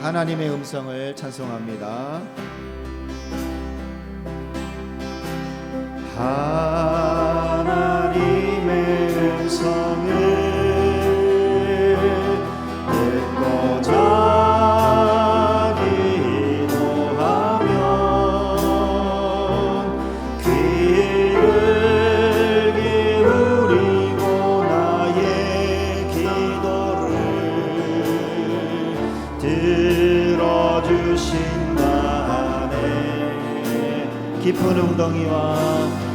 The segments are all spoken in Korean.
하나님의 음성을 찬송합니다. 하나님의 음성을 듣고자 기도하면 귀를 기울이고 나의 기도를 들어주신다네. 깊은 웅덩이와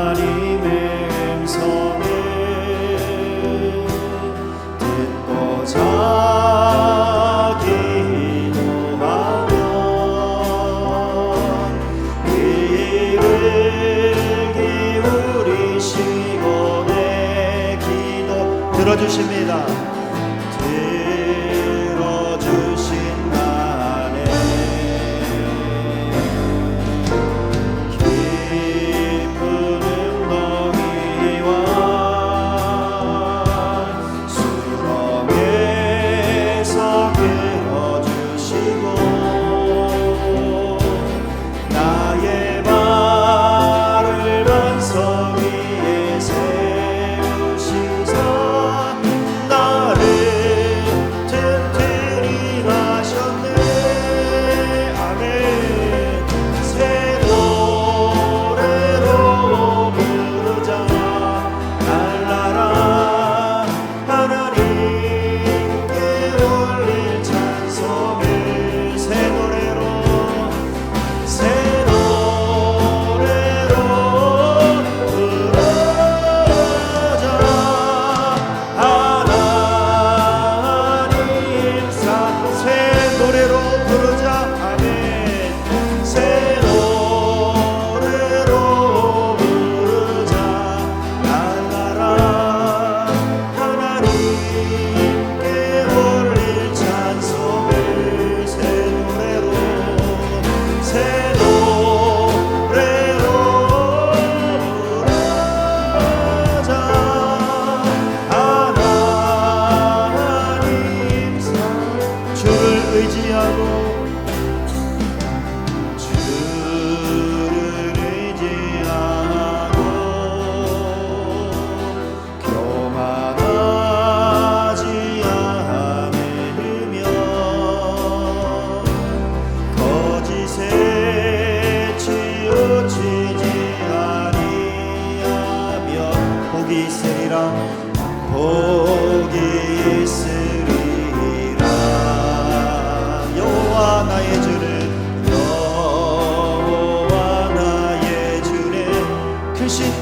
하나님의 음성을 듣고자 기도하면 귀를 기울이시고 내 기도 들어주십니다.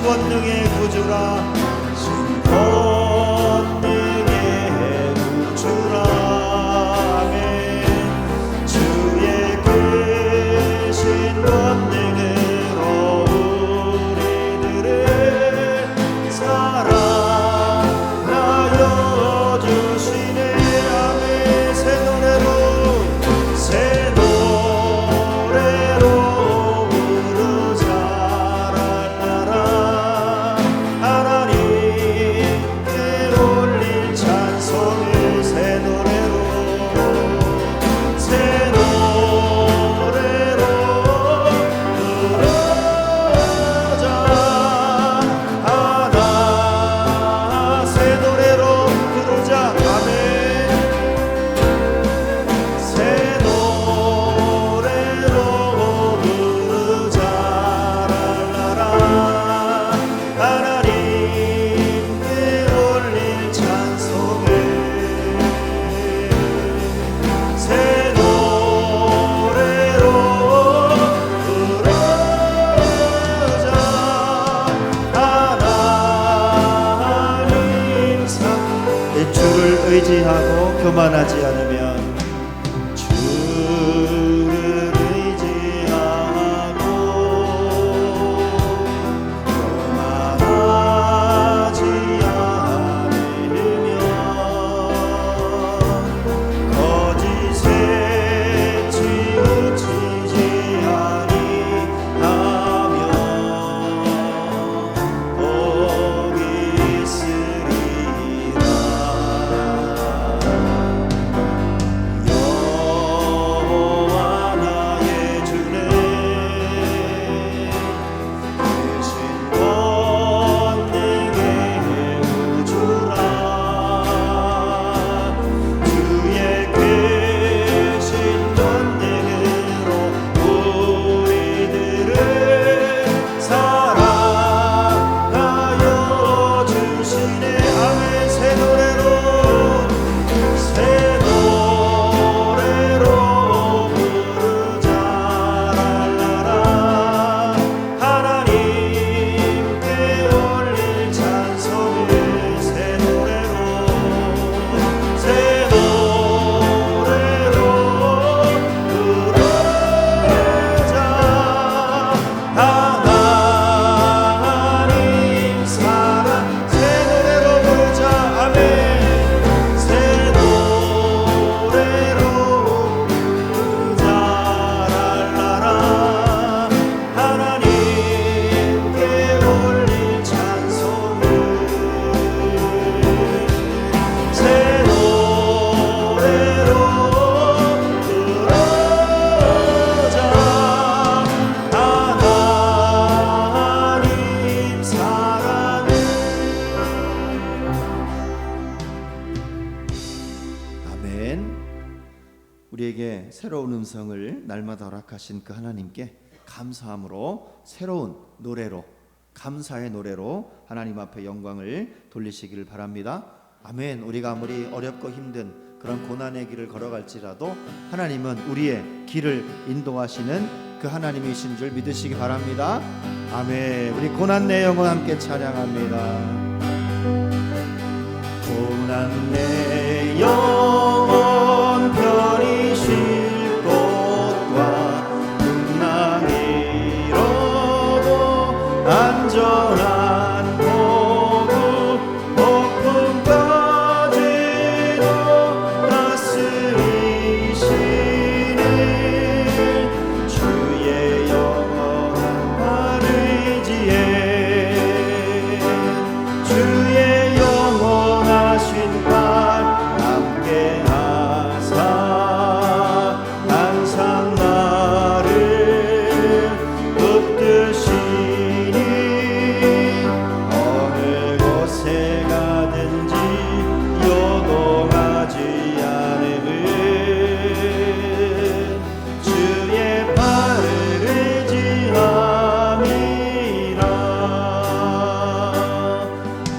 권능의 구주라 권능의 구주라 아멘. 주의 크신 권능으로 우리들을 사랑하여 주시네 아멘. 새 노래로 부르자 랄라라 하나님 의지하고 교만하지 않으면, 주를 의지하고 교만하지 않으면 거짓에 치우치지 아니하면 복이 있으리라. 여호와 나의 주는 크신 권능의 우주라. 주의 크신 권능으로 우리들을 사랑하여 주시네. 아멘. 새 노래로 부르자. 랄라라. 하나님께 올릴 찬송을 새 노래로 부르자. 하나님 사랑 새 노래로 부르자. 아멘. 새 노래로 부르자. 랄라라. 하나님께 올릴 찬송을 새 노래로 부르자. 하나님 사랑을. 아멘. 우리에게 새로운 음성을 날마다 허락하신 그 하나님께 감사함으로 새로운 노래로, 감사의 노래로 하나님 앞에 영광을 돌리시기를 바랍니다. 아멘. 우리가 아무리 어렵고 힘든 그런 고난의 길을 걸어갈지라도 하나님은 우리의 길을 인도하시는 그 하나님이신 줄 믿으시기 바랍니다. 아멘. 우리 고난 내 영혼 함께 찬양합니다. 고난 내 영혼 편히 쉴 곳과 풍랑이로도 안전한 보고 폭풍까지도 다스리시는 주의 영원한 발의지에 주의 영원하신 발 함께 하사 항상 나를 붙드시니 어느 곳에 가든지 요동하지 않음은 주의 발을 의지함이라.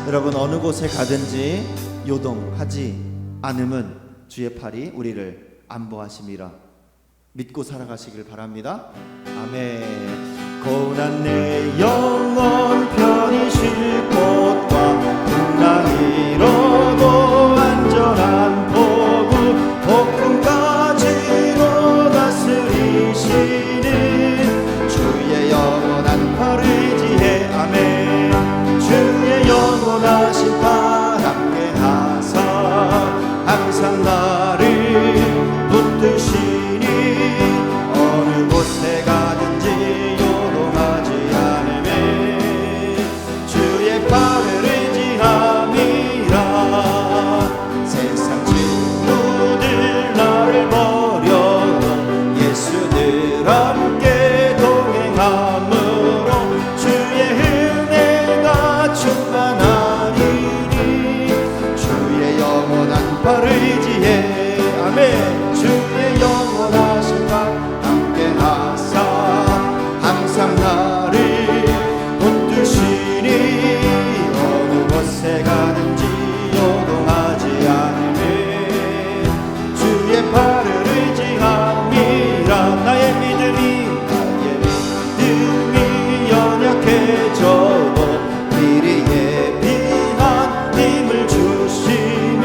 여러분, 어느 곳에 가든지 요동하지 않음은 주의 팔이 우리를 안보하심이라 믿고 살아가시길 바랍니다. 아멘. 고난 내 영혼 편히 쉴 곳과 풍랑이로도 안전한 보고 폭풍까지도 다스리시는 주의 영원한 팔 의지해. 아멘. 주의 영원하신 팔 함께 하사 항상 나를 붙드시니 어느 곳에 가든지 요동하지 않으며 주의 팔을 의지함이라. 세상 친구들 나를 버려도 예수 늘 함께 동행함으로 주의 은혜가 충만하리니 주의 영원한 팔 의지해. 아멘. 주의 영원하신 팔 함께 하사 항상 나를 붙드시니 어느 곳에 가든지 요동하지 않으며 주의 팔을 의지함이라. 나의 믿음이 연약해져도 미리 예비한 힘을 주시며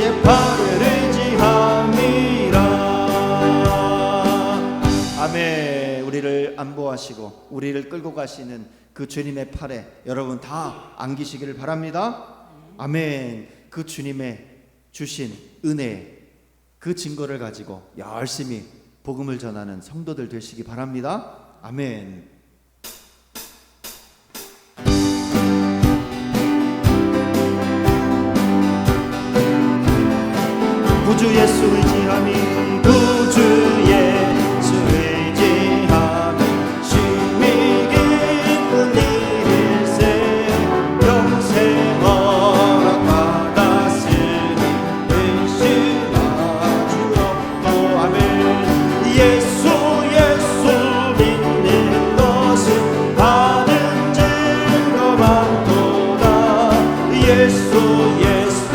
주의 팔을 의지함이라. 아멘. 우리를 안보하시고 우리를 끌고 가시는 그 주님의 팔에 여러분 다 안기시기를 바랍니다. 아멘. 그 주님의 주신 은혜, 그 증거를 가지고 열심히 복음을 전하는 성도들 되시기 바랍니다. 아멘. 구주 예수 의지함이, 구주 예수 의지함이 심히 기쁜 일일세. 영생 허락받았으니 의심할 수 없도. 아멘. 예수 예수 믿는 것은 받은 증거 많도다. 예수 예수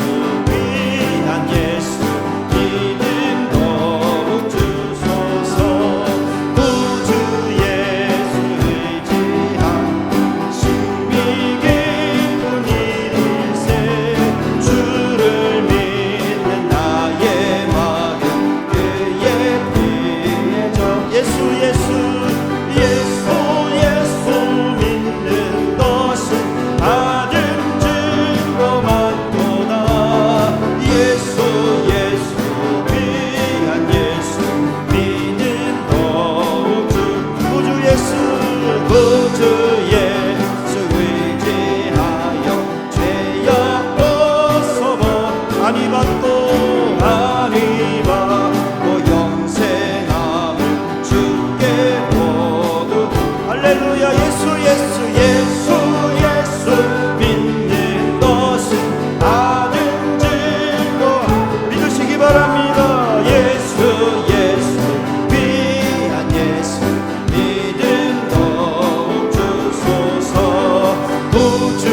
위한 예수 믿음 더욱 주소서. 구주 예수 의지함 심히 기쁜 일일세. 주를 믿는 나의 마음 그의 피에 적. 예수 예수 예수 예수 믿는 것은 받은 증거 많도다. 예수 예수 위한 예수 믿는 더욱 주. 구주 예수 구주 예수 의지하여 죄악 벗어버. 아니 받고 아니 받고 영생함을 주께 모두. 할렐루야. 예수 예수 예수 예수 믿는 것은 받은 증거 믿으시기 바랍니다. 예수 예수 위한 예수 믿음 더욱 주소서. 구주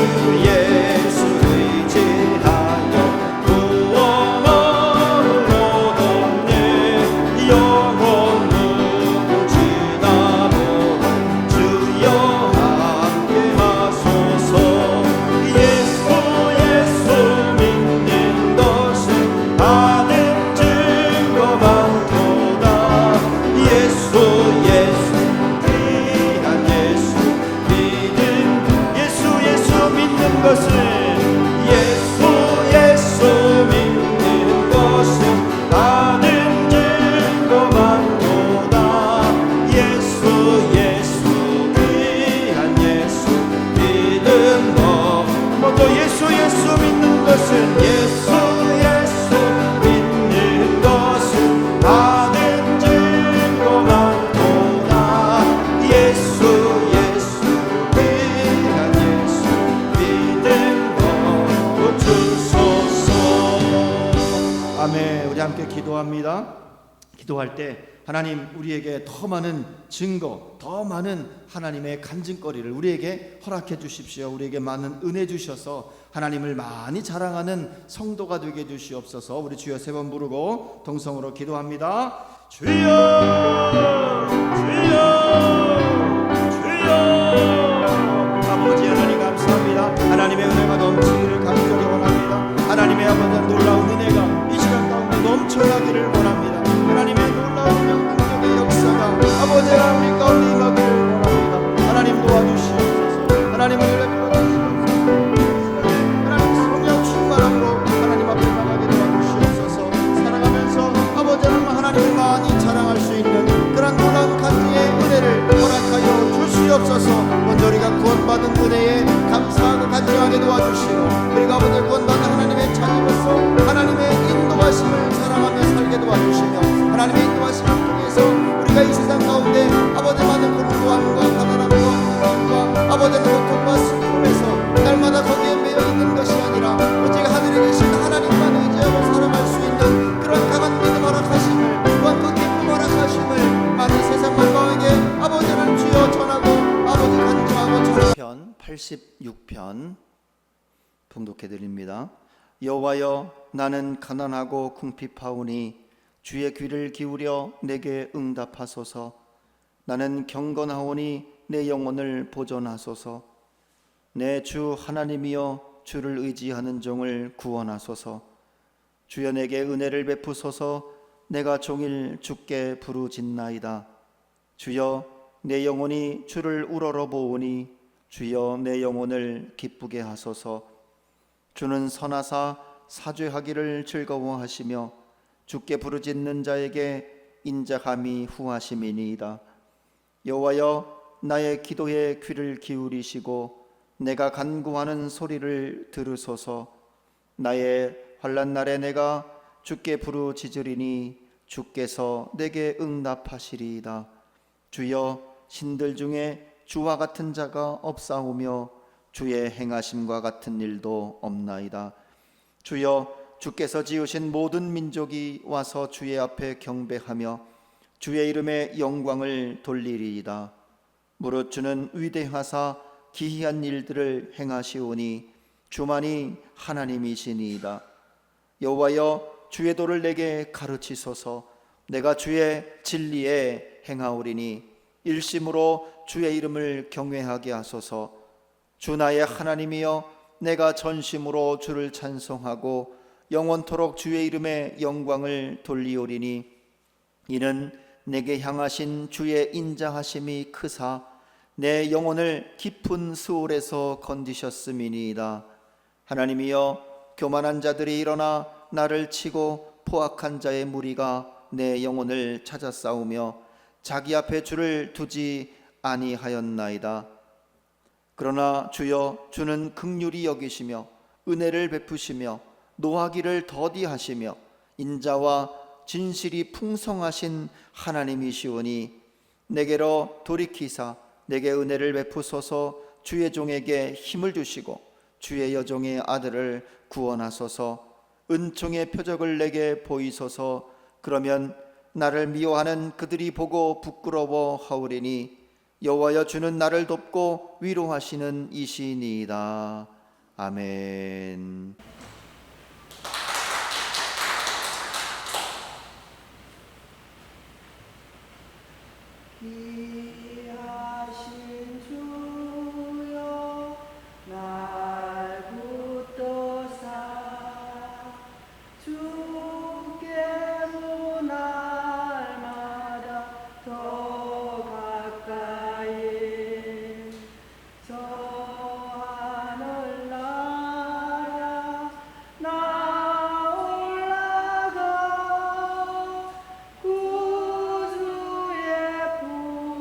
예수 의지하여 구원 얻었네. 영원 누구지나 보라 주여 함께 하소서. 예수 예수 믿는 것은 받은 증거 많도다. 예수 예수 위한 예수 믿음. 예수 예수 믿는 것은 예수 예수 믿는 것은 받은 증거 많도다. 예수 예수 위한 예수 믿음 더. 모두 예수 예수 믿는 것은 예수 예수 믿는 것은 받은 증거 많도다. 예수 예수 위한 예수 믿음 더 주소서. 아멘. 우리 함께 기도합니다. 기도할 때 하나님 우리에게 더 많은 증거, 더 많은 하나님의 간증거리를 우리에게 허락해 주십시오. 우리에게 많은 은혜 주셔서 하나님을 많이 자랑하는 성도가 되게 해 주시옵소서. 우리 주여 세 번 부르고 동성으로 기도합니다. 주여 주여 주여. 아버지 하나님 감사합니다. 하나님의 은혜가 넘치기를 간절히 원합니다. 하나님의 아버지 놀라운 은혜가 이 시간 가운데 넘쳐나기를 원합니다. 하나님의 놀라운 능력의 역사가 아버지 하나님 가운데 임하기를 원합니다. 하나님 도와주시옵소서. 하나님 은혜를 부어주시옵소서. 하나님 성령 충만함으로 하나님 앞에 나가게 도와주시옵소서. 살아가면서 아버지 하나님을 많이 자랑할 수 있는 그런 놀라운 간증의 은혜를 허락하여 주시옵소서. 먼저 우리가 구원받은 은혜에 감사하고 간증하게 도와주시고, 그리고 아버지 구원받은 하나님의 자녀로서 하나님의 인도하심을 자랑하며 살게 도와주시며, 하나님의 인도하심을 통해서 우리가 이 세상 가운데 아버지 많은 고난과 가난함과 힘과 아버지의 고통과 슬픔에서 날마다 거기에 매여 있는 것이 아니라 오직 하늘에 계신 하나님만 의지하고 살아갈 수 있는 그런 강한 믿음 허락하심을, 또한 그 기쁨 허락하심을 많은 세상 만방에게 아버지 하나님 주여 전하고 아버지 간증하고 전하고. 편 86편 봉독해드립니다. 여호와여, 나는 가난하고 궁핍하오니 주의 귀를 기울여 내게 응답하소서. 나는 경건하오니 내 영혼을 보존하소서. 내 주 하나님이여, 주를 의지하는 종을 구원하소서. 주여 내게 은혜를 베푸소서. 내가 종일 주께 부르짖나이다. 주여 내 영혼이 주를 우러러보오니 주여 내 영혼을 기쁘게 하소서. 주는 선하사 사죄하기를 즐거워하시며 주께 부르짖는 자에게 인자함이 후하심이니이다. 여호와여 나의 기도에 귀를 기울이시고 내가 간구하는 소리를 들으소서. 나의 환난 날에 내가 주께 부르짖으리니 주께서 내게 응답하시리이다. 주여 신들 중에 주와 같은 자가 없사오며 주의 행하심과 같은 일도 없나이다. 주여 주께서 지으신 모든 민족이 와서 주의 앞에 경배하며 주의 이름에 영광을 돌리리이다. 무릇 주는 위대하사 기이한 일들을 행하시오니 주만이 하나님이시니이다. 여호와여 주의 도를 내게 가르치소서. 내가 주의 진리에 행하오리니 일심으로 주의 이름을 경외하게 하소서. 주 나의 하나님이여 내가 전심으로 주를 찬송하고 영원토록 주의 이름에 영광을 돌리오리니 이는 내게 향하신 주의 인자하심이 크사 내 영혼을 깊은 수월에서 건지셨음이니이다. 하나님이여 교만한 자들이 일어나 나를 치고 포악한 자의 무리가 내 영혼을 찾아 싸우며 자기 앞에 주를 두지 아니하였나이다. 그러나 주여 주는 긍휼히 여기시며 은혜를 베푸시며 노하기를 더디하시며 인자와 진실이 풍성하신 하나님이시오니 내게로 돌이키사 내게 은혜를 베푸소서. 주의 종에게 힘을 주시고 주의 여종의 아들을 구원하소서. 은총의 표적을 내게 보이소서. 그러면 나를 미워하는 그들이 보고 부끄러워하오리니 여호와여 주는 나를 돕고 위로하시는 이시니이다. 아멘. 귀하신 주여 날 붙드사 주께로 날마다 더 가까이 저 하늘나라 나 올라가 구주의 품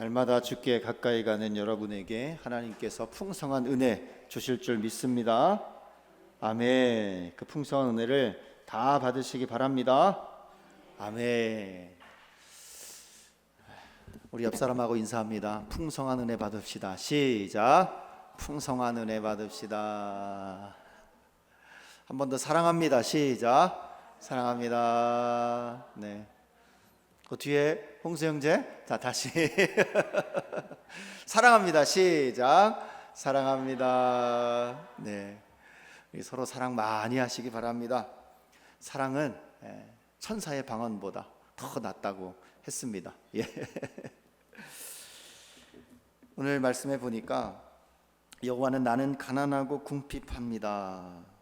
날마다 주께 가까이 가는 여러분에게 하나님께서 풍성한 은혜 주실 줄 믿습니다. 아멘. 그 풍성한 은혜를 다 받으시기 바랍니다. 아멘. 우리 옆 사람하고 인사합니다. 풍성한 은혜 받읍시다. 시작. 풍성한 은혜 받읍시다. 한 번 더 사랑합니다. 시작. 사랑합니다. 네. 그 뒤에 홍수 형제, 자 다시 사랑합니다. 시작. 사랑합니다. 네, 서로 사랑 많이 하시기 바랍니다. 사랑은 천사의 방언보다 더 낫다고 했습니다. 예. 오늘 말씀해 보니까 여호와는 나는 가난하고 궁핍합니다.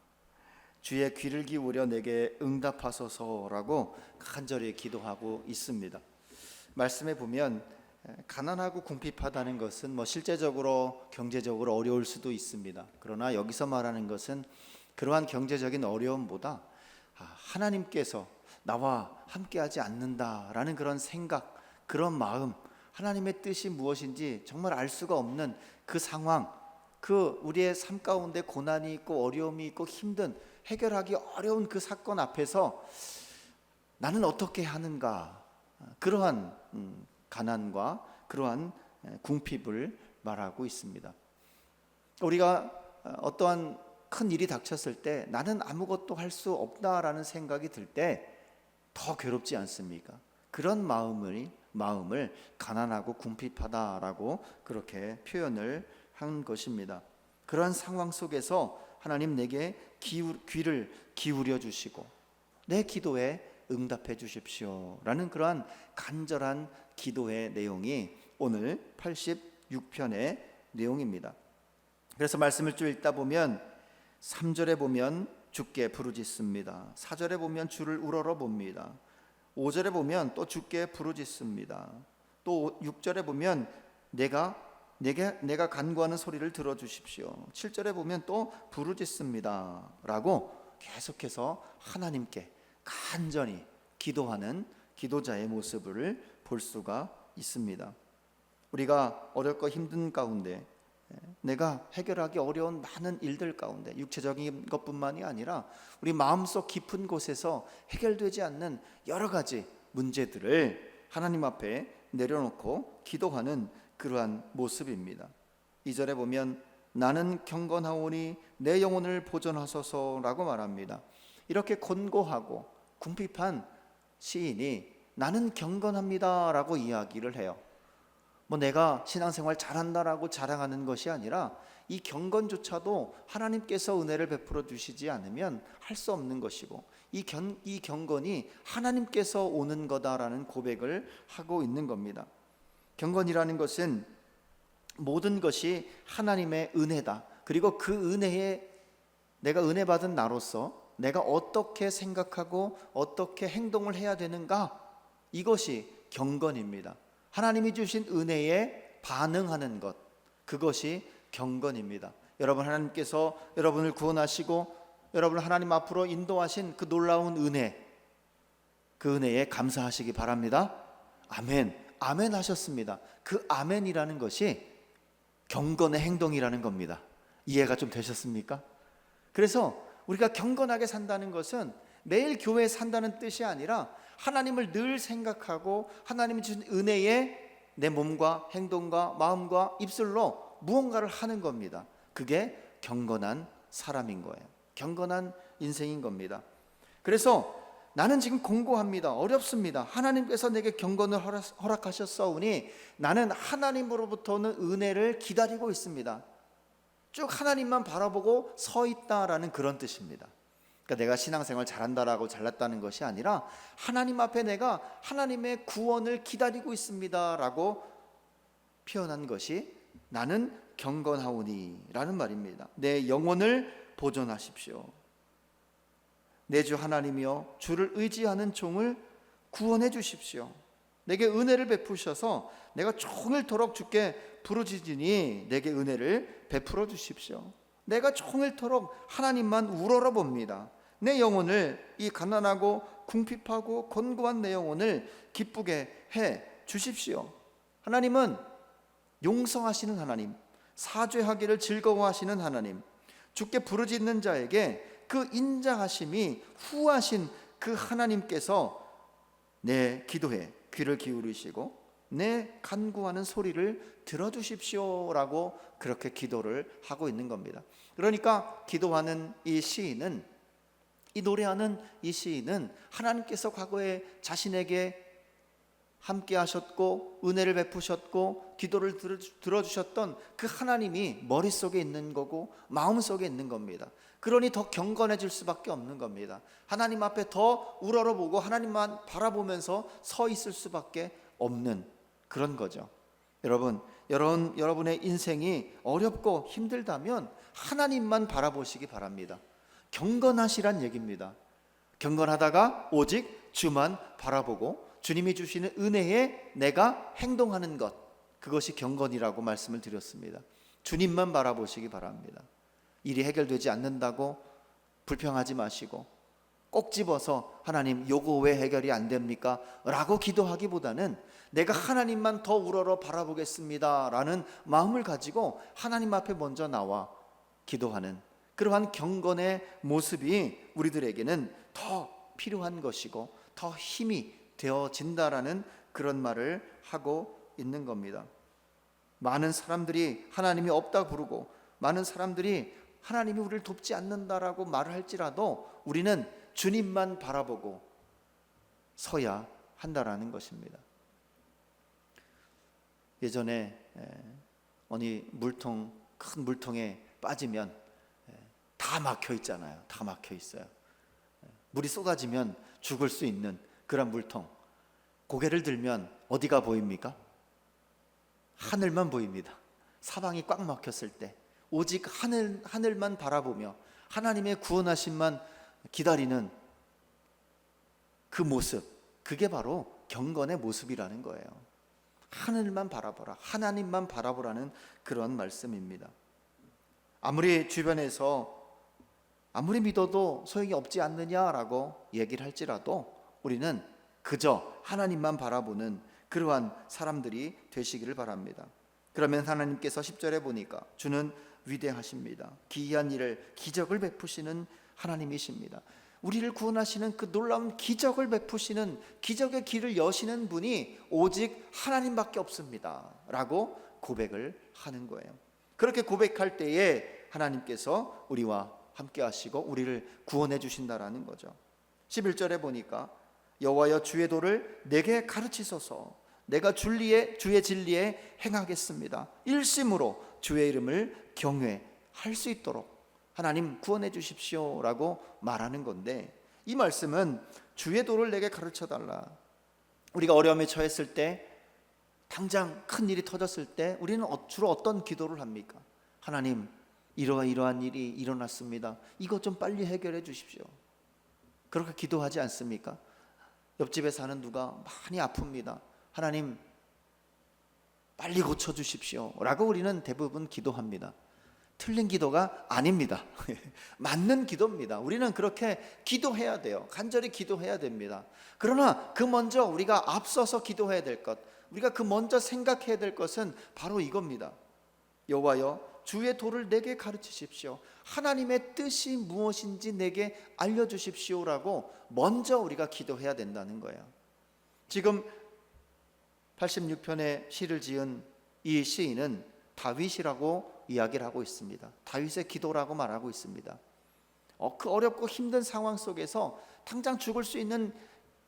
주의 귀를 기울여 내게 응답하소서라고 간절히 기도하고 있습니다. 말씀에 보면 가난하고 궁핍하다는 것은 실제적으로 경제적으로 어려울 수도 있습니다. 그러나 여기서 말하는 것은 그러한 경제적인 어려움보다 하나님께서 나와 함께하지 않는다라는 그런 생각, 그런 마음, 하나님의 뜻이 무엇인지 정말 알 수가 없는 그 상황, 그 우리의 삶 가운데 고난이 있고 어려움이 있고 힘든, 해결하기 어려운 그 사건 앞에서 나는 어떻게 하는가, 그러한 가난과 그러한 궁핍을 말하고 있습니다. 우리가 어떠한 큰 일이 닥쳤을 때 나는 아무것도 할 수 없다라는 생각이 들 때 더 괴롭지 않습니까? 그런 마음을 가난하고 궁핍하다라고 그렇게 표현을 한 것입니다. 그러한 상황 속에서 하나님 내게 귀를 기울여 주시고 내 기도에 응답해 주십시오 라는 그러한 간절한 기도의 내용이 오늘 86편의 내용입니다. 그래서 말씀을 쭉 읽다 보면 3절에 보면 주께 부르짖습니다. 4절에 보면 주를 우러러 봅니다. 5절에 보면 또 주께 부르짖습니다. 또 6절에 보면 내가 간구하는 소리를 들어주십시오. 7절에 보면 또 부르짖습니다 라고 계속해서 하나님께 간절히 기도하는 기도자의 모습을 볼 수가 있습니다. 우리가 어렵고 힘든 가운데, 내가 해결하기 어려운 많은 일들 가운데, 육체적인 것뿐만이 아니라 우리 마음속 깊은 곳에서 해결되지 않는 여러 가지 문제들을 하나님 앞에 내려놓고 기도하는 그러한 모습입니다. 2절에 보면 나는 경건하오니 내 영혼을 보존하소서라고 말합니다. 이렇게 곤고하고 궁핍한 시인이 나는 경건합니다라고 이야기를 해요. 내가 신앙생활 잘한다라고 자랑하는 것이 아니라 이 경건조차도 하나님께서 은혜를 베풀어 주시지 않으면 할 수 없는 것이고 이 경건이 하나님께서 오는 거다라는 고백을 하고 있는 겁니다. 경건이라는 것은 모든 것이 하나님의 은혜다. 그리고 그 은혜에 내가 은혜 받은 나로서 내가 어떻게 생각하고 어떻게 행동을 해야 되는가, 이것이 경건입니다. 하나님이 주신 은혜에 반응하는 것, 그것이 경건입니다. 여러분, 하나님께서 여러분을 구원하시고 여러분을 하나님 앞으로 인도하신 그 놀라운 은혜, 그 은혜에 감사하시기 바랍니다. 아멘, 아멘 하셨습니다. 그 아멘이라는 것이 경건의 행동이라는 겁니다. 이해가 좀 되셨습니까? 그래서 우리가 경건하게 산다는 것은 매일 교회에 산다는 뜻이 아니라 하나님을 늘 생각하고 하나님이 주신 은혜에 내 몸과 행동과 마음과 입술로 무언가를 하는 겁니다. 그게 경건한 사람인 거예요. 경건한 인생인 겁니다. 그래서 나는 지금 공고합니다. 어렵습니다. 하나님께서 내게 경건을 허락하셨사오니 나는 하나님으로부터는 은혜를 기다리고 있습니다. 쭉 하나님만 바라보고 서 있다라는 그런 뜻입니다. 그러니까 내가 신앙생활 잘한다라고 잘났다는 것이 아니라 하나님 앞에 내가 하나님의 구원을 기다리고 있습니다라고 표현한 것이 나는 경건하오니라는 말입니다. 내 영혼을 보존하십시오. 내 주 하나님이여, 주를 의지하는 종을 구원해 주십시오. 내게 은혜를 베푸셔서 내가 종일토록 주께 부르짖으니 내게 은혜를 베풀어 주십시오. 내가 종일토록 하나님만 우러러 봅니다. 내 영혼을, 이 가난하고 궁핍하고 곤고한 내 영혼을 기쁘게 해 주십시오. 하나님은 용서하시는 하나님, 사죄하기를 즐거워하시는 하나님, 주께 부르짖는 자에게 그 인자하심이 후하신 그 하나님께서 내 기도에 귀를 기울이시고 내 간구하는 소리를 들어주십시오라고 그렇게 기도를 하고 있는 겁니다. 그러니까 기도하는 이 시인은, 이 노래하는 이 시인은 하나님께서 과거에 자신에게 함께 하셨고 은혜를 베푸셨고 기도를 들어주셨던 그 하나님이 머릿속에 있는 거고 마음속에 있는 겁니다. 그러니 더 경건해질 수밖에 없는 겁니다. 하나님 앞에 더 우러러보고 하나님만 바라보면서 서 있을 수밖에 없는 그런 거죠. 여러분의 인생이 어렵고 힘들다면 하나님만 바라보시기 바랍니다. 경건하시란 얘기입니다. 경건하다가 오직 주만 바라보고 주님이 주시는 은혜에 내가 행동하는 것, 그것이 경건이라고 말씀을 드렸습니다. 주님만 바라보시기 바랍니다. 일이 해결되지 않는다고 불평하지 마시고 꼭 집어서 하나님 요거 왜 해결이 안 됩니까? 라고 기도하기보다는 내가 하나님만 더 우러러 바라보겠습니다 라는 마음을 가지고 하나님 앞에 먼저 나와 기도하는 그러한 경건의 모습이 우리들에게는 더 필요한 것이고 더 힘이 되어진다라는 그런 말을 하고 있는 겁니다. 많은 사람들이 하나님이 없다 부르고 많은 사람들이 하나님이 우리를 돕지 않는다라고 말을 할지라도 우리는 주님만 바라보고 서야 한다라는 것입니다. 예전에 어느 큰 물통에 빠지면 다 막혀 있잖아요. 다 막혀 있어요. 물이 쏟아지면 죽을 수 있는 그런 물통. 고개를 들면 어디가 보입니까? 하늘만 보입니다. 사방이 꽉 막혔을 때 오직 하늘만 바라보며 하나님의 구원하심만 기다리는 그 모습, 그게 바로 경건의 모습이라는 거예요. 하늘만 바라보라, 하나님만 바라보라는 그런 말씀입니다. 아무리 주변에서 아무리 믿어도 소용이 없지 않느냐라고 얘기를 할지라도 우리는 그저 하나님만 바라보는 그러한 사람들이 되시기를 바랍니다. 그러면 하나님께서 10절에 보니까 주는 위대하십니다. 기이한 일을, 기적을 베푸시는 하나님이십니다. 우리를 구원하시는 그 놀라운 기적을 베푸시는, 기적의 길을 여시는 분이 오직 하나님밖에 없습니다 라고 고백을 하는 거예요. 그렇게 고백할 때에 하나님께서 우리와 함께 하시고 우리를 구원해 주신다라는 거죠. 11절에 보니까 여호와여 주의 도를 내게 가르치소서. 내가 주의 진리에 행하겠습니다. 일심으로 주의 이름을 경외할 수 있도록 하나님 구원해 주십시오 라고 말하는 건데, 이 말씀은 주의 도를 내게 가르쳐 달라. 우리가 어려움에 처했을 때, 당장 큰 일이 터졌을 때 우리는 주로 어떤 기도를 합니까? 하나님, 이러한 일이 일어났습니다. 이것 좀 빨리 해결해 주십시오. 그렇게 기도하지 않습니까? 옆집에 사는 누가 많이 아픕니다. 하나님, 빨리 고쳐주십시오 라고 우리는 대부분 기도합니다. 틀린 기도가 아닙니다. 맞는 기도입니다. 우리는 그렇게 기도해야 돼요. 간절히 기도해야 됩니다. 그러나 그 먼저 우리가 앞서서 기도해야 될 것, 우리가 그 먼저 생각해야 될 것은 바로 이겁니다. 여호와여 주의 도를 내게 가르치십시오. 하나님의 뜻이 무엇인지 내게 알려주십시오라고 먼저 우리가 기도해야 된다는 거예요. 지금 86편의 시를 지은 이 시인은 다윗이라고 이야기를 하고 있습니다. 다윗의 기도라고 말하고 있습니다. 그 어렵고 힘든 상황 속에서 당장 죽을 수 있는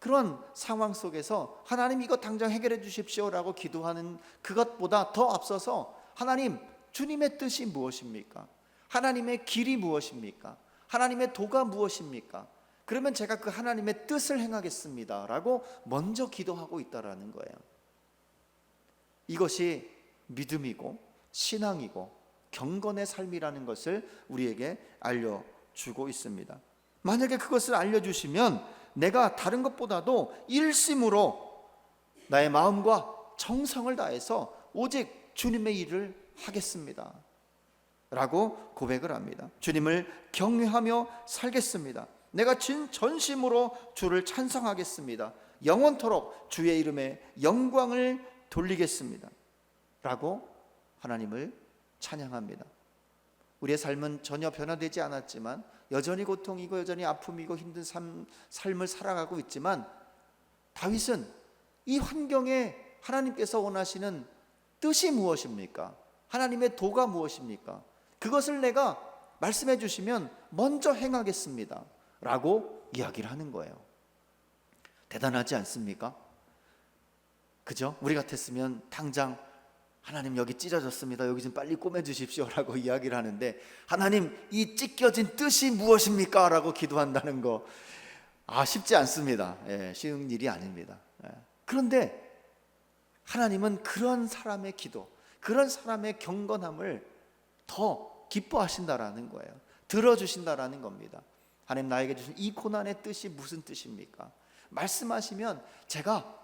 그런 상황 속에서 하나님 이거 당장 해결해 주십시오라고 기도하는 그것보다 더 앞서서 하나님, 주님의 뜻이 무엇입니까? 하나님의 길이 무엇입니까? 하나님의 도가 무엇입니까? 그러면 제가 그 하나님의 뜻을 행하겠습니다 라고 먼저 기도하고 있다라는 거예요. 이것이 믿음이고 신앙이고 경건의 삶이라는 것을 우리에게 알려주고 있습니다. 만약에 그것을 알려주시면 내가 다른 것보다도 일심으로 나의 마음과 정성을 다해서 오직 주님의 일을 하겠습니다 라고 고백을 합니다. 주님을 경외하며 살겠습니다. 내가 전심으로 주를 찬송하겠습니다. 영원토록 주의 이름에 영광을 돌리겠습니다 라고 하나님을 찬양합니다. 우리의 삶은 전혀 변화되지 않았지만 여전히 고통이고 여전히 아픔이고 힘든 삶을 살아가고 있지만 다윗은 이 환경에 하나님께서 원하시는 뜻이 무엇입니까? 하나님의 도가 무엇입니까? 그것을 내가 말씀해 주시면 먼저 행하겠습니다 라고 이야기를 하는 거예요. 대단하지 않습니까? 그죠? 우리 같았으면 당장 하나님 여기 찢어졌습니다, 여기 좀 빨리 꼬매 주십시오 라고 이야기를 하는데, 하나님 이 찢겨진 뜻이 무엇입니까? 라고 기도한다는 거 쉽지 않습니다. 쉬운 일이 아닙니다. 그런데 하나님은 그런 사람의 기도, 그런 사람의 경건함을 더 기뻐하신다라는 거예요. 들어주신다라는 겁니다. 하나님 나에게 주신 이 고난의 뜻이 무슨 뜻입니까? 말씀하시면 제가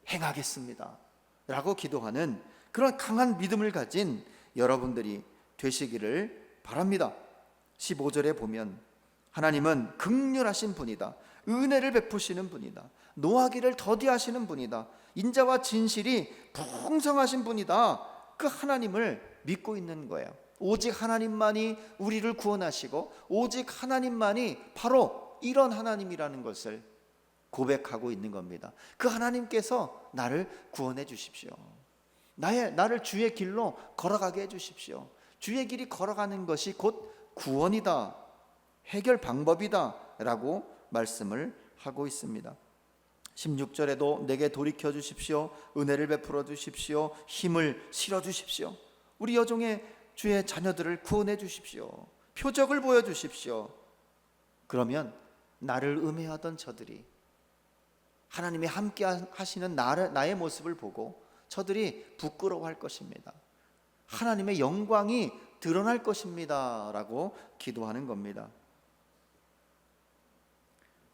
행하겠습니다 라고 기도하는 그런 강한 믿음을 가진 여러분들이 되시기를 바랍니다. 15절에 보면 하나님은 긍휼하신 분이다, 은혜를 베푸시는 분이다, 노하기를 더디하시는 분이다, 인자와 진실이 풍성하신 분이다. 그 하나님을 믿고 있는 거예요. 오직 하나님만이 우리를 구원하시고 오직 하나님만이 바로 이런 하나님이라는 것을 고백하고 있는 겁니다. 그 하나님께서 나를 구원해 주십시오. 나를 주의 길로 걸어가게 해 주십시오. 주의 길이 걸어가는 것이 곧 구원이다, 해결 방법이다 라고 말씀을 하고 있습니다. 16절에도 내게 돌이켜 주십시오, 은혜를 베풀어 주십시오, 힘을 실어 주십시오, 우리 여종의 주의 자녀들을 구원해 주십시오, 표적을 보여 주십시오. 그러면 나를 음해하던 저들이 하나님이 함께 하시는 나의 모습을 보고 저들이 부끄러워할 것입니다. 하나님의 영광이 드러날 것입니다 라고 기도하는 겁니다.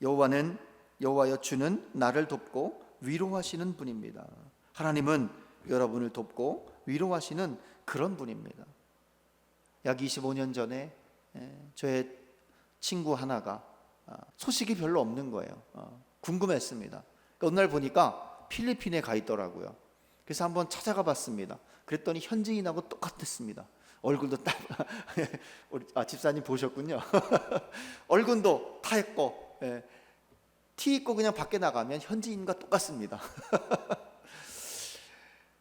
여호와여 주는 나를 돕고 위로하시는 분입니다. 하나님은 여러분을 돕고 위로하시는 그런 분입니다. 약 25년 전에 저의 친구 하나가 소식이 별로 없는 거예요. 궁금했습니다. 어느 날 보니까 필리핀에 가 있더라고요. 그래서 한번 찾아가 봤습니다. 그랬더니 현지인하고 똑같았습니다. 얼굴도 딱 우리 집사님 보셨군요. 얼굴도 다 했고, 티 입고 그냥 밖에 나가면 현지인과 똑같습니다.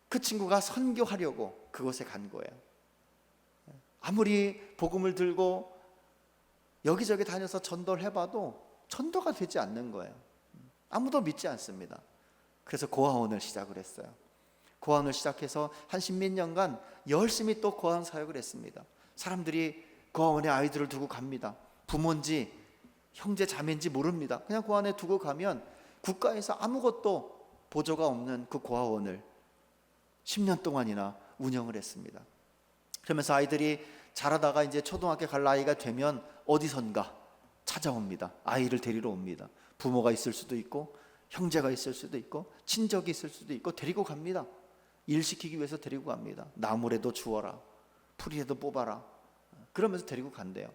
그 친구가 선교하려고 그곳에 간 거예요. 아무리 복음을 들고 여기저기 다녀서 전도를 해봐도 전도가 되지 않는 거예요. 아무도 믿지 않습니다. 그래서 고아원을 시작을 했어요. 고아원을 시작해서 한 10몇 년간 열심히 또 고아원 사역을 했습니다. 사람들이 고아원에 아이들을 두고 갑니다. 부모인지 형제 자매인지 모릅니다. 그냥 고아원에 두고 가면 국가에서 아무것도 보조가 없는 그 고아원을 10년 동안이나 운영을 했습니다. 그러면서 아이들이 자라다가 이제 초등학교 갈 나이가 되면 어디선가 찾아옵니다. 아이를 데리러 옵니다. 부모가 있을 수도 있고 형제가 있을 수도 있고 친족이 있을 수도 있고 데리고 갑니다. 일 시키기 위해서 데리고 갑니다. 나무라도 주워라, 풀이라도 뽑아라, 그러면서 데리고 간대요.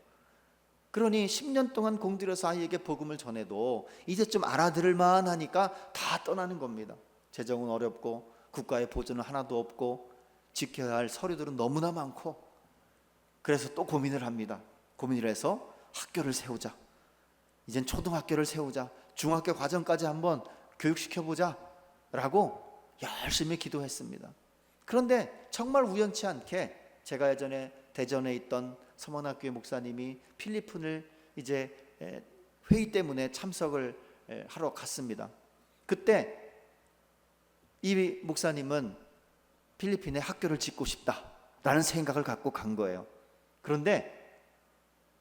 그러니 10년 동안 공들여서 아이에게 복음을 전해도 이제 좀 알아들을 만하니까 다 떠나는 겁니다. 재정은 어렵고 국가의 보조는 하나도 없고 지켜야 할 서류들은 너무나 많고, 그래서 또 고민을 합니다. 고민을 해서 학교를 세우자, 이젠 초등학교를 세우자, 중학교 과정까지 한번 교육시켜보자 라고 열심히 기도했습니다. 그런데 정말 우연치 않게 제가 예전에 대전에 있던 서문학교의 목사님이 필리핀을 이제 회의 때문에 참석을 하러 갔습니다. 그때 이 목사님은 필리핀에 학교를 짓고 싶다라는 생각을 갖고 간 거예요. 그런데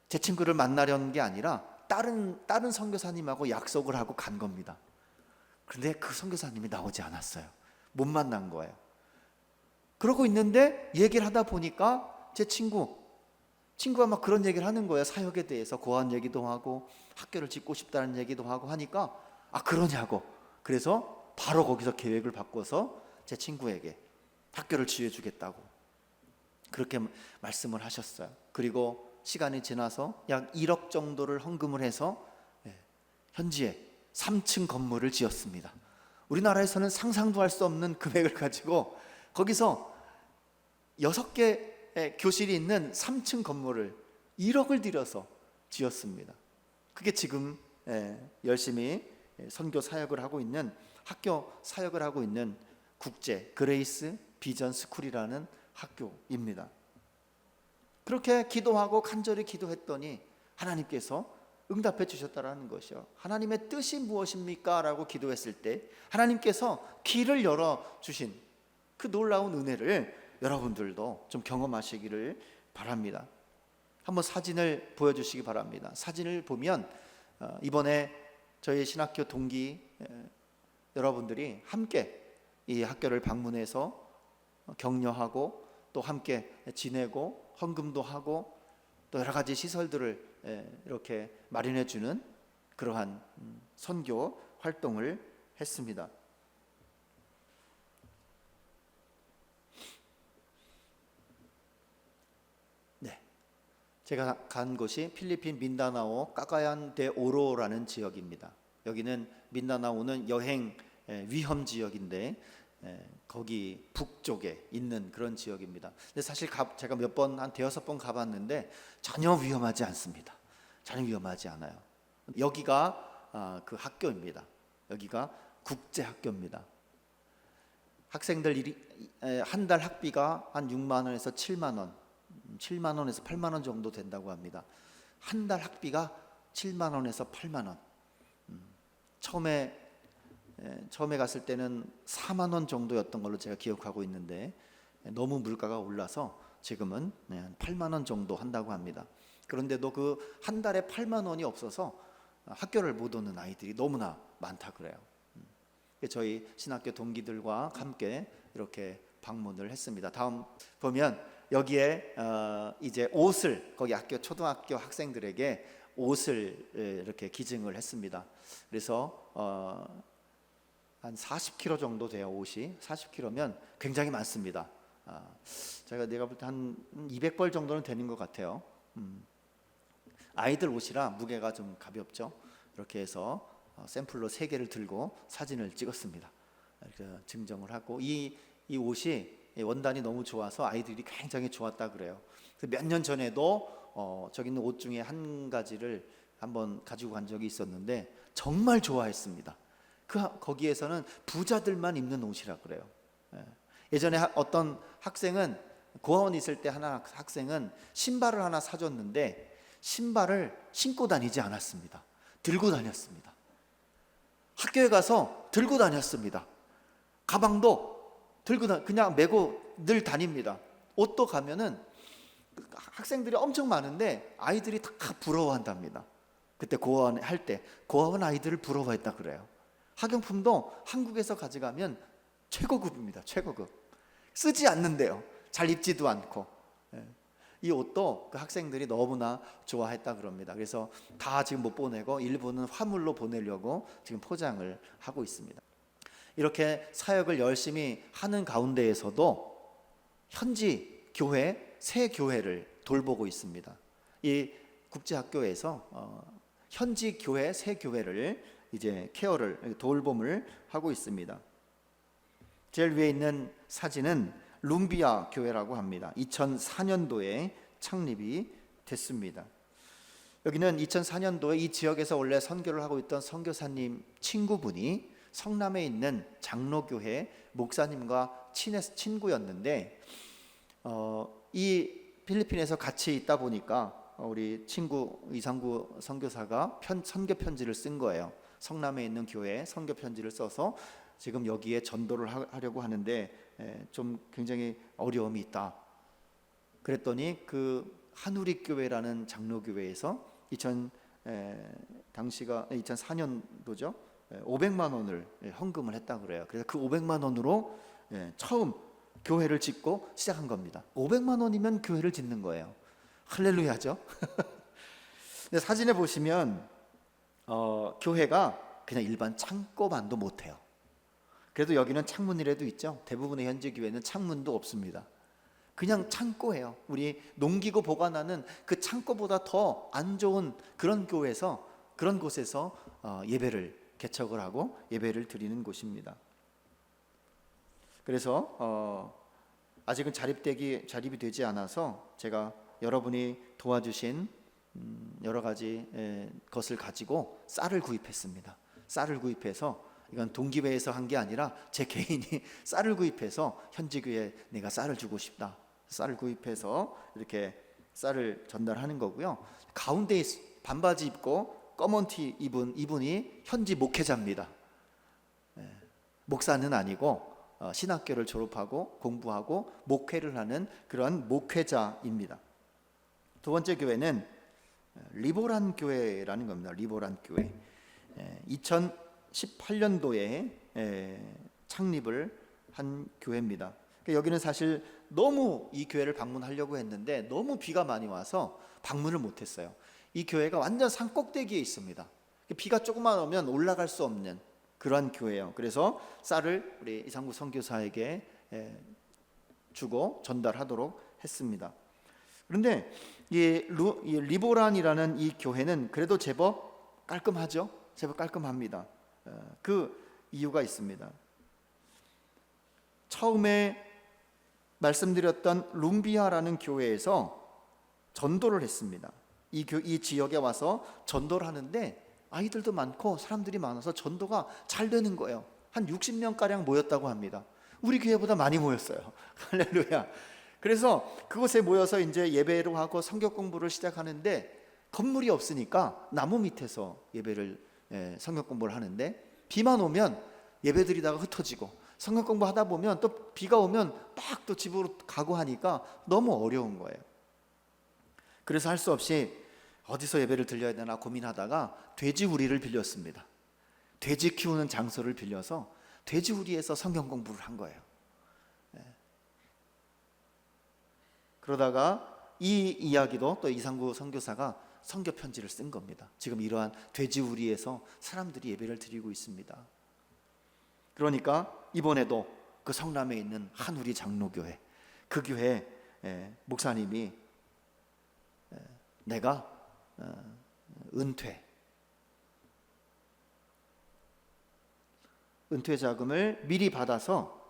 제 친구를 만나려는 게 아니라 다른 선교사님하고 약속을 하고 간 겁니다. 그런데 그 선교사님이 나오지 않았어요. 못 만난 거예요. 그러고 있는데 얘기를 하다 보니까 제 친구가 막 그런 얘기를 하는 거예요. 사역에 대해서 고아원 얘기도 하고 학교를 짓고 싶다는 얘기도 하고 하니까 그러냐고. 그래서 바로 거기서 계획을 바꿔서 제 친구에게 학교를 지어주겠다고 그렇게 말씀을 하셨어요. 그리고 시간이 지나서 약 1억 정도를 헌금을 해서 현지에 3층 건물을 지었습니다. 우리나라에서는 상상도 할 수 없는 금액을 가지고 거기서 6개의 교실이 있는 3층 건물을 1억을 들여서 지었습니다. 그게 지금 열심히 선교 사역을 하고 있는, 학교 사역을 하고 있는 국제 그레이스 비전 스쿨이라는 학교입니다. 그렇게 기도하고 간절히 기도했더니 하나님께서 응답해 주셨다라는 것이요. 하나님의 뜻이 무엇입니까? 라고 기도했을 때 하나님께서 길을 열어 주신 그 놀라운 은혜를 여러분들도 좀 경험하시기를 바랍니다. 한번 사진을 보여주시기 바랍니다. 사진을 보면 이번에 저희 신학교 동기 여러분들이 함께 이 학교를 방문해서 격려하고 또 함께 지내고 헌금도 하고 또 여러 가지 시설들을 이렇게 마련해 주는 그러한 선교 활동을 했습니다. 네, 제가 간 곳이 필리핀 민다나오 까까얀 데 오로라는 지역입니다. 여기는 민다나오는 여행 위험 지역인데 거기 북쪽에 있는 그런 지역입니다. 근데 사실 제가 몇 번, 한 대여섯 번 가봤는데 전혀 위험하지 않습니다. 전혀 위험하지 않아요. 여기가 그 학교입니다. 여기가 국제 학교입니다. 학생들 한 달 학비가 한 6만 원에서 7만 원, 7만 원에서 8만 원 정도 된다고 합니다. 한 달 학비가 7만 원에서 8만 원. 처음에 갔을 때는 4만 원 정도였던 걸로 제가 기억하고 있는데 너무 물가가 올라서 지금은 한 8만 원 정도 한다고 합니다. 그런데도 그 한 달에 8만 원이 없어서 학교를 못 오는 아이들이 너무나 많다 그래요. 저희 신학교 동기들과 함께 이렇게 방문을 했습니다. 다음 보면 여기에 이제 옷을, 거기 학교 초등학교 학생들에게 옷을 이렇게 기증을 했습니다. 그래서 한 40kg 정도 돼요. 옷이 40kg면 굉장히 많습니다. 내가 볼 때 한 200벌 정도는 되는 것 같아요. 아이들 옷이라 무게가 좀 가볍죠. 이렇게 해서 샘플로 3개를 들고 사진을 찍었습니다. 이렇게 증정을 하고 이 옷이 원단이 너무 좋아서 아이들이 굉장히 좋았다 그래요. 몇 년 전에도 저기 있는 옷 중에 한 가지를 한번 가지고 간 적이 있었는데 정말 좋아했습니다. 거기에서는 부자들만 입는 옷이라 그래요. 예전에 어떤 학생은 고아원 있을 때 학생은 신발을 하나 사줬는데 신발을 신고 다니지 않았습니다. 들고 다녔습니다. 학교에 가서 들고 다녔습니다. 가방도 들고 그냥 메고 늘 다닙니다. 옷도 가면은 학생들이 엄청 많은데 아이들이 다 부러워한답니다. 그때 고아원 할 때 고아원 아이들을 부러워했다 그래요. 학용품도 한국에서 가져가면 최고급입니다. 최고급. 쓰지 않는데요. 잘 입지도 않고. 이 옷도 그 학생들이 너무나 좋아했다 그럽니다. 그래서 다 지금 못 보내고 일부는 화물로 보내려고 지금 포장을 하고 있습니다. 이렇게 사역을 열심히 하는 가운데에서도 현지 교회, 새 교회를 돌보고 있습니다. 이 국제학교에서 현지 교회, 새 교회를 이제 케어를, 돌봄을 하고 있습니다. 제일 위에 있는 사진은 룸비아 교회라고 합니다. 2004년도에 창립이 됐습니다. 여기는 2004년도에 이 지역에서 원래 선교를 하고 있던 선교사님 친구분이 성남에 있는 장로교회 목사님과 친구였는데 이 필리핀에서 같이 있다 보니까 우리 친구 이상구 선교사가 선교 편지를 쓴 거예요. 성남에 있는 교회에 선교 편지를 써서 지금 여기에 전도를 하려고 하는데 좀 굉장히 어려움이 있다. 그랬더니 그 한우리교회라는 장로교회에서 당시가 2004년도죠. 500만 원을 헌금을 했다 그래요. 그래서 그 500만 원으로 처음 교회를 짓고 시작한 겁니다. 500만 원이면 교회를 짓는 거예요. 할렐루야죠. 근데 사진에 보시면 교회가 그냥 일반 창고만도 못해요. 그래도 여기는 창문이라도 있죠. 대부분의 현지 교회는 창문도 없습니다. 그냥 창고예요. 우리 농기구 보관하는 그 창고보다 더 안 좋은 그런 곳에서 예배를 개척을 하고 예배를 드리는 곳입니다. 그래서 아직은 자립이 되지 않아서 제가 여러분이 도와주신 여러 가지 것을 가지고 쌀을 구입했습니다. 쌀을 구입해서, 이건 동기회에서 한 게 아니라 제 개인이 쌀을 구입해서 현지교회에 내가 쌀을 주고 싶다, 쌀을 구입해서 이렇게 쌀을 전달하는 거고요. 가운데 반바지 입고 검은 티 입은 이분이 현지 목회자입니다. 목사는 아니고 신학교를 졸업하고 공부하고 목회를 하는 그러한 목회자입니다. 두 번째 교회는 리보란 교회라는 겁니다. 리보란 교회. 2018년도에 창립을 한 교회입니다. 여기는 사실 너무 이 교회를 방문하려고 했는데 너무 비가 많이 와서 방문을 못했어요. 이 교회가 완전 산 꼭대기에 있습니다. 비가 조금만 오면 올라갈 수 없는 그러한 교회예요. 그래서 쌀을 우리 이상구 선교사에게 주고 전달하도록 했습니다. 그런데 이 리보란이라는 이 교회는 그래도 제법 깔끔하죠. 제법 깔끔합니다. 그 이유가 있습니다. 처음에 말씀드렸던 룸비아라는 교회에서 전도를 했습니다. 이 지역에 와서 전도를 하는데 아이들도 많고 사람들이 많아서 전도가 잘 되는 거예요. 한 60명 가량 모였다고 합니다. 우리 교회보다 많이 모였어요. 할렐루야. 그래서 그곳에 모여서 이제 예배를 하고 성경 공부를 시작하는데 건물이 없으니까 나무 밑에서 성경 공부를 하는데 비만 오면 예배드리다가 흩어지고 성경 공부하다 보면 또 비가 오면 막 또 집으로 가고 하니까 너무 어려운 거예요. 그래서 할 수 없이 어디서 예배를 드려야 되나 고민하다가 돼지우리를 빌렸습니다. 돼지 키우는 장소를 빌려서 돼지우리에서 성경 공부를 한 거예요. 그러다가 이 이야기도 또 이상구 선교사가 선교 편지를 쓴 겁니다. 지금 이러한 돼지우리에서 사람들이 예배를 드리고 있습니다. 그러니까 이번에도 그 성남에 있는 한우리 장로교회, 그 교회 목사님이 내가 은퇴 자금을 미리 받아서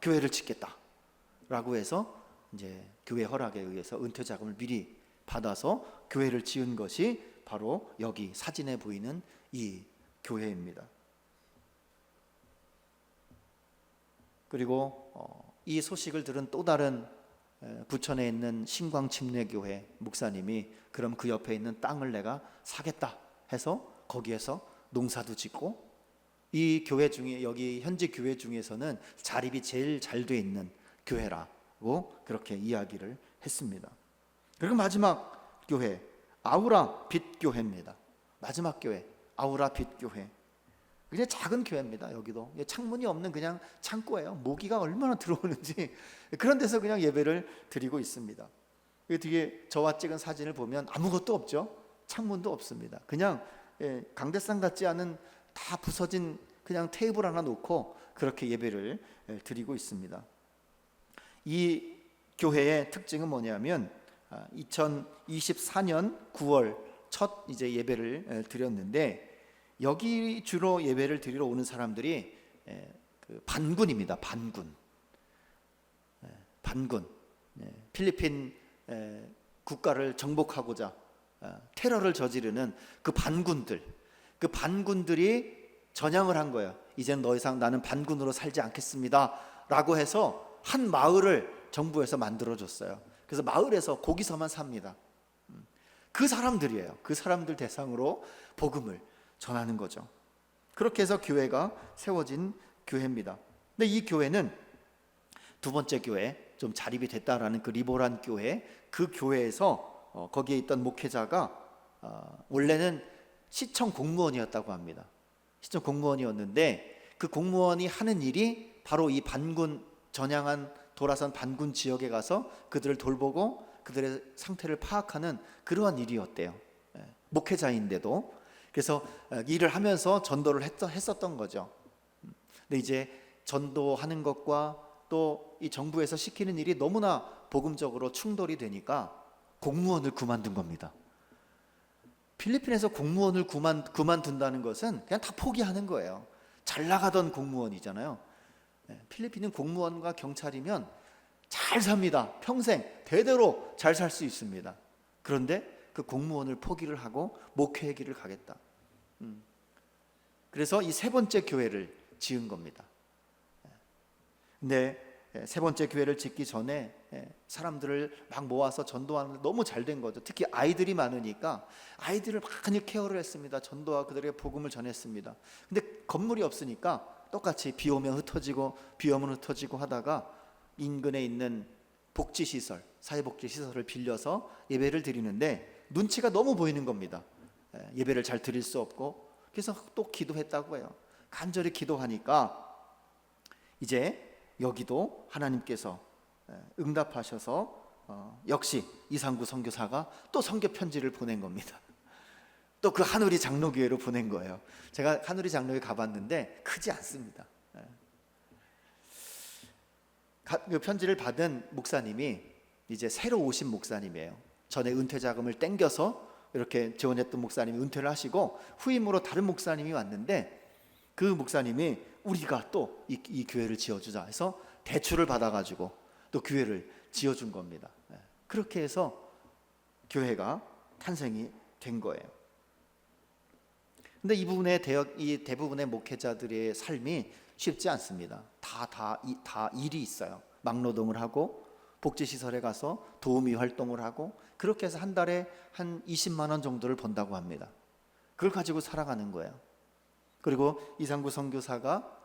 교회를 짓겠다라고 해서 이제 교회 허락에 의해서 은퇴 자금을 미리 받아서 교회를 지은 것이 바로 여기 사진에 보이는 이 교회입니다. 그리고 이 소식을 들은 또 다른 부천에 있는 신광침례교회 목사님이 그럼 그 옆에 있는 땅을 내가 사겠다 해서 거기에서 농사도 짓고 이 교회 중에 여기 현지 교회 중에서는 자립이 제일 잘 돼 있는 교회라고 그렇게 이야기를 했습니다. 그리고 마지막 교회 아우라 빛 교회입니다. 마지막 교회 아우라 빛 교회. 그냥 작은 교회입니다. 여기도 창문이 없는 그냥 창고예요. 모기가 얼마나 들어오는지 그런 데서 그냥 예배를 드리고 있습니다. 그 뒤에 저와 찍은 사진을 보면 아무것도 없죠. 창문도 없습니다. 그냥 강대상 같지 않은 다 부서진 그냥 테이블 하나 놓고 그렇게 예배를 드리고 있습니다. 이 교회의 특징은 뭐냐면 2024년 9월 첫 이제 예배를 드렸는데 여기 주로 예배를 드리러 오는 사람들이 그 반군입니다. 반군. 필리핀 국가를 정복하고자 테러를 저지르는 그 반군들이 전향을 한 거예요. 이젠 더 이상 나는 반군으로 살지 않겠습니다 라고 해서 한 마을을 정부에서 만들어줬어요. 그래서 마을에서 거기서만 삽니다. 그 사람들이에요. 그 사람들 대상으로 복음을 전하는 거죠. 그렇게 해서 교회가 세워진 교회입니다. 근데 이 교회는 두 번째 교회, 좀 자립이 됐다라는 그 리보란 교회, 그 교회에서 거기에 있던 목회자가 원래는 시청 공무원이었다고 합니다. 시청 공무원이었는데 그 공무원이 하는 일이 바로 이 반군 전향한 돌아선 반군 지역에 가서 그들을 돌보고 그들의 상태를 파악하는 그러한 일이었대요. 목회자인데도. 그래서 일을 하면서 전도를 했었던 거죠. 근데 이제 전도하는 것과 또 이 정부에서 시키는 일이 너무나 복음적으로 충돌이 되니까 공무원을 그만둔 겁니다. 필리핀에서 공무원을 그만둔다는 것은 그냥 다 포기하는 거예요. 잘 나가던 공무원이잖아요. 필리핀은 공무원과 경찰이면 잘 삽니다. 평생 대대로 잘 살 수 있습니다. 그런데 그 공무원을 포기를 하고 목회의 길을 가겠다. 그래서 이 세 번째 교회를 지은 겁니다. 근데 세 번째 교회를 짓기 전에 사람들을 막 모아서 전도하는 게 너무 잘 된 거죠. 특히 아이들이 많으니까 아이들을 많이 케어를 했습니다. 전도와 그들에게 복음을 전했습니다. 근데 건물이 없으니까 똑같이 비 오면 흩어지고 비 오면 흩어지고 하다가 인근에 있는 복지시설, 사회복지시설을 빌려서 예배를 드리는데 눈치가 너무 보이는 겁니다. 예배를 잘 드릴 수 없고. 그래서 또 기도했다고 해요. 간절히 기도하니까 이제 여기도 하나님께서 응답하셔서 역시 이상구 선교사가 또 선교 편지를 보낸 겁니다. 또 그 한우리 장로교회로 보낸 거예요. 제가 한우리 장로교회 가봤는데 크지 않습니다. 그 편지를 받은 목사님이 이제 새로 오신 목사님이에요. 전에 은퇴 자금을 땡겨서 이렇게 지원했던 목사님이 은퇴를 하시고 후임으로 다른 목사님이 왔는데 그 목사님이 우리가 또 이 교회를 지어주자 해서 대출을 받아가지고 또 교회를 지어준 겁니다. 그렇게 해서 교회가 탄생이 된 거예요. 근데 이 대부분의 목회자들의 삶이 쉽지 않습니다. 다 일이 있어요. 막노동을 하고 복지시설에 가서 도우미 활동을 하고 그렇게 해서 한 달에 한 20만 원 정도를 번다고 합니다. 그걸 가지고 살아가는 거예요. 그리고 이상구 선교사가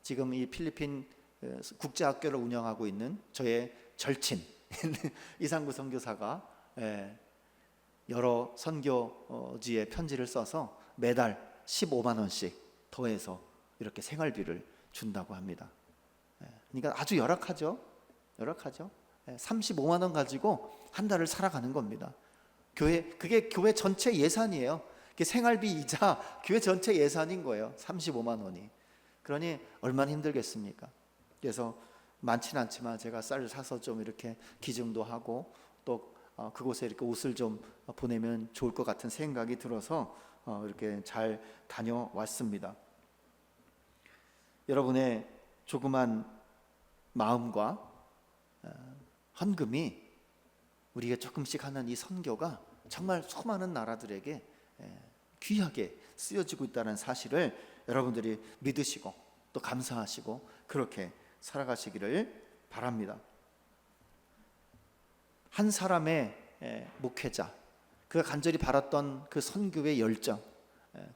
지금 이 필리핀 국제학교를 운영하고 있는 저의 절친 이상구 선교사가 여러 선교지에 편지를 써서 매달 15만 원씩 더해서 이렇게 생활비를 준다고 합니다. 그러니까 아주 열악하죠. 35만 원 가지고 한 달을 살아가는 겁니다. 그게 교회 전체 예산이에요. 생활비이자 교회 전체 예산인 거예요. 35만 원이. 그러니 얼마나 힘들겠습니까? 그래서 많지는 않지만 제가 쌀을 사서 좀 이렇게 기증도 하고 또 그곳에 이렇게 옷을 좀 보내면 좋을 것 같은 생각이 들어서 이렇게 잘 다녀왔습니다. 여러분의 조그만 마음과 헌금이 우리가 조금씩 하는 이 선교가 정말 수많은 나라들에게 귀하게 쓰여지고 있다는 사실을 여러분들이 믿으시고 또 감사하시고 그렇게 살아가시기를 바랍니다. 한 사람의 목회자, 그가 간절히 바랐던 그 선교의 열정,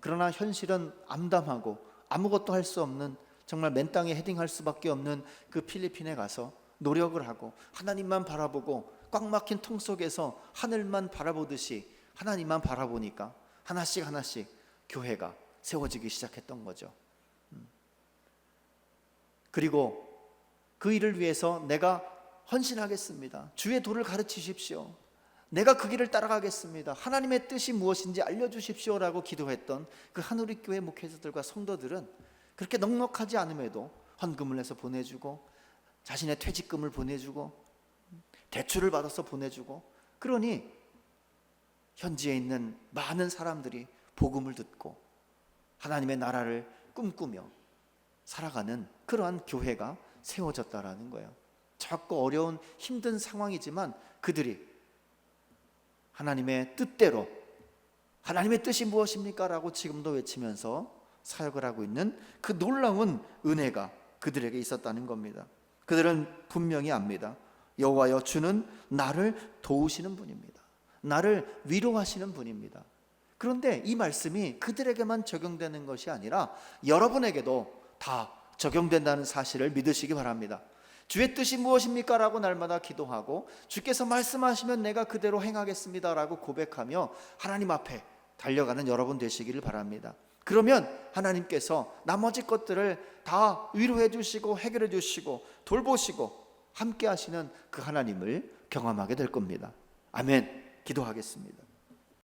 그러나 현실은 암담하고 아무것도 할 수 없는 정말 맨 땅에 헤딩할 수밖에 없는 그 필리핀에 가서 노력을 하고 하나님만 바라보고 꽉 막힌 통 속에서 하늘만 바라보듯이 하나님만 바라보니까 하나씩 교회가 세워지기 시작했던 거죠. 그리고 그 일을 위해서 내가 헌신하겠습니다. 주의 도를 가르치십시오. 내가 그 길을 따라가겠습니다. 하나님의 뜻이 무엇인지 알려주십시오라고 기도했던 그 한우리 교회 목회자들과 성도들은 그렇게 넉넉하지 않음에도 헌금을 해서 보내주고 자신의 퇴직금을 보내주고 대출을 받아서 보내주고 그러니 현지에 있는 많은 사람들이 복음을 듣고 하나님의 나라를 꿈꾸며 살아가는 그러한 교회가 세워졌다라는 거예요. 작고 어려운 힘든 상황이지만 그들이 하나님의 뜻대로 하나님의 뜻이 무엇입니까? 라고 지금도 외치면서 사역을 하고 있는 그 놀라운 은혜가 그들에게 있었다는 겁니다. 그들은 분명히 압니다. 여호와여 주는 나를 도우시는 분입니다. 나를 위로하시는 분입니다. 그런데 이 말씀이 그들에게만 적용되는 것이 아니라 여러분에게도 다 적용된다는 사실을 믿으시기 바랍니다. 주의 뜻이 무엇입니까? 라고 날마다 기도하고 주께서 말씀하시면 내가 그대로 행하겠습니다 라고 고백하며 하나님 앞에 달려가는 여러분 되시기를 바랍니다. 그러면 하나님께서 나머지 것들을 다 위로해 주시고 해결해 주시고 돌보시고 함께 하시는 그 하나님을 경험하게 될 겁니다. 아멘. 기도하겠습니다.